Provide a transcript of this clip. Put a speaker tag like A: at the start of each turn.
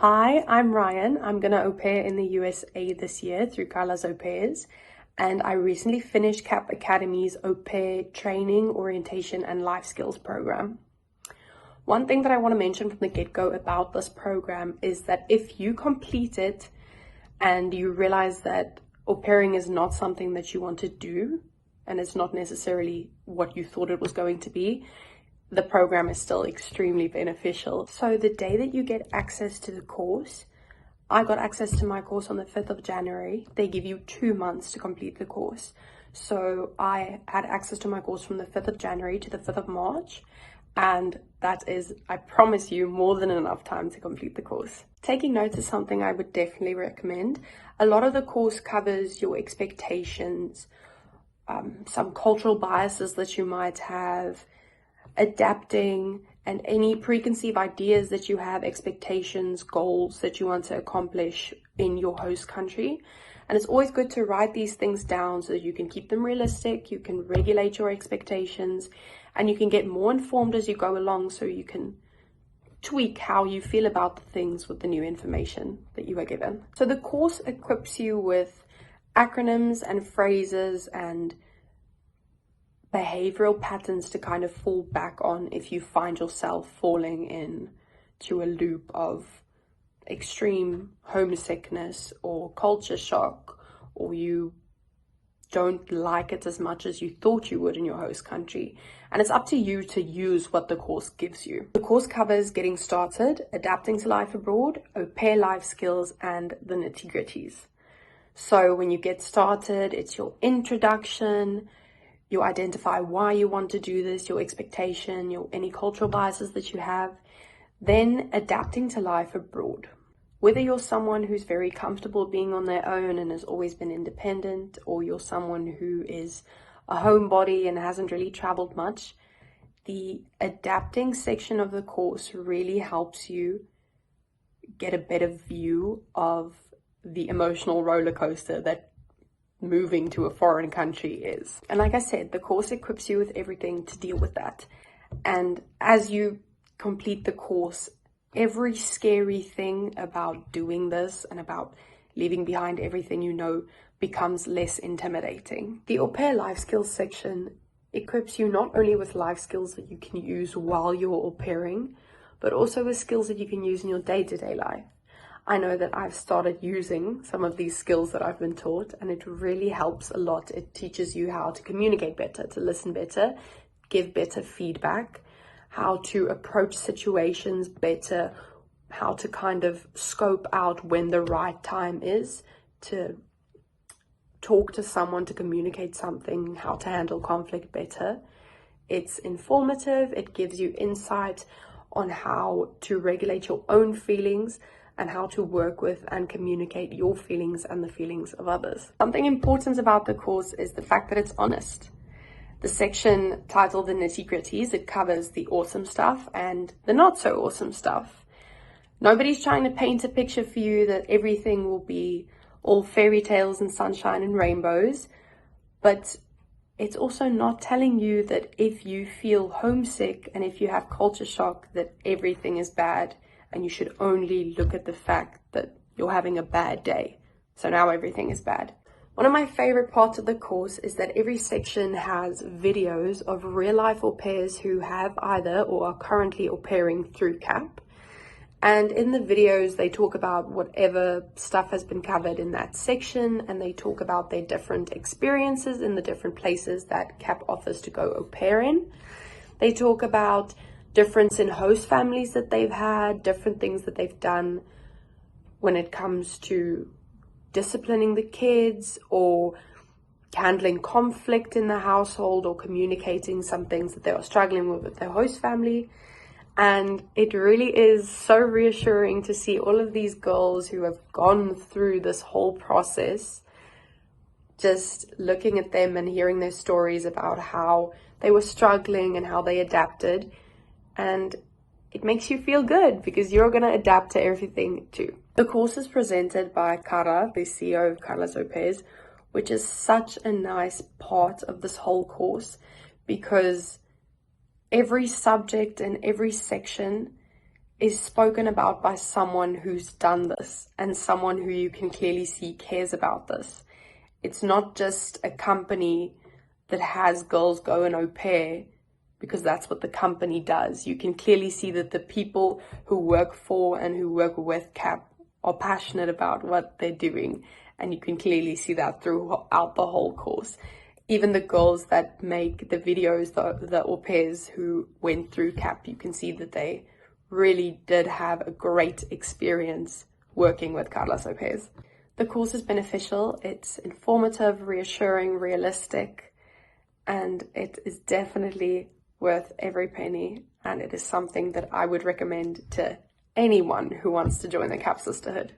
A: Hi, I'm Ryan. I'm going to au pair in the USA this year through Carla's Au Pairs, and I recently finished CAP Academy's Au Pair Training, Orientation and Life Skills program. One thing that I want to mention from the get-go about this program is that if you complete it and you realize that au pairing is not something that you want to do, and it's not necessarily what you thought it was going to be, the program is still extremely beneficial. So the day that you get access to the course, I got access to my course on the 5th of January. They give you 2 months to complete the course. So I had access to my course from the 5th of January to the 5th of March. And that is, I promise you, more than enough time to complete the course. Taking notes is something I would definitely recommend. A lot of the course covers your expectations, some cultural biases that you might have, adapting, and any preconceived ideas that you have, expectations, goals that you want to accomplish in your host country. And it's always good to write these things down so that you can keep them realistic, you can regulate your expectations, and you can get more informed as you go along so you can tweak how you feel about the things with the new information that you are given. So the course equips you with acronyms and phrases and behavioral patterns to kind of fall back on if you find yourself falling into a loop of extreme homesickness or culture shock, or you don't like it as much as you thought you would in your host country. And it's up to you to use what the course gives you. The course covers getting started, adapting to life abroad, au pair life skills, and the nitty-gritties. So when you get started, it's your introduction, you identify why you want to do this, your expectation, any cultural biases that you have, then adapting to life abroad. Whether you're someone who's very comfortable being on their own and has always been independent, or you're someone who is a homebody and hasn't really traveled much, the adapting section of the course really helps you get a better view of the emotional roller coaster that moving to a foreign country is. And like I said, the course equips you with everything to deal with that. And as you complete the course, every scary thing about doing this and about leaving behind everything you know becomes less intimidating. The au pair life skills section equips you not only with life skills that you can use while you're au pairing, but also with skills that you can use in your day-to-day life. I know that I've started using some of these skills that I've been taught, and it really helps a lot. It teaches you how to communicate better, to listen better, give better feedback, how to approach situations better, how to kind of scope out when the right time is to talk to someone, to communicate something, how to handle conflict better. It's informative, it gives you insight on how to regulate your own feelings and how to work with and communicate your feelings and the feelings of others. Something important about the course is the fact that it's honest. The section titled The Nitty-Gritties, it covers the awesome stuff and the not so awesome stuff. Nobody's trying to paint a picture for you that everything will be all fairy tales and sunshine and rainbows, but it's also not telling you that if you feel homesick and if you have culture shock that everything is bad, and you should only look at the fact that you're having a bad day. So now everything is bad. One of my favorite parts of the course is that every section has videos of real life au pairs who have either or are currently au pairing through CAP. And in the videos, they talk about whatever stuff has been covered in that section, and they talk about their different experiences in the different places that CAP offers to go au pair in. They talk about difference in host families that they've had, different things that they've done when it comes to disciplining the kids or handling conflict in the household or communicating some things that they are struggling with their host family. And it really is so reassuring to see all of these girls who have gone through this whole process, just looking at them and hearing their stories about how they were struggling and how they adapted. And it makes you feel good because you're going to adapt to everything too. The course is presented by Cara, the CEO of Carla's Au Pairs, which is such a nice part of this whole course because every subject and every section is spoken about by someone who's done this and someone who you can clearly see cares about this. It's not just a company that has girls go and au pair because that's what the company does. You can clearly see that the people who work for and who work with CAP are passionate about what they're doing, and you can clearly see that throughout the whole course. Even the girls that make the videos, the au pairs who went through CAP, you can see that they really did have a great experience working with Carla's au pairs. The course is beneficial, it's informative, reassuring, realistic, and it is definitely worth every penny, and it is something that I would recommend to anyone who wants to join the CAP Sisterhood.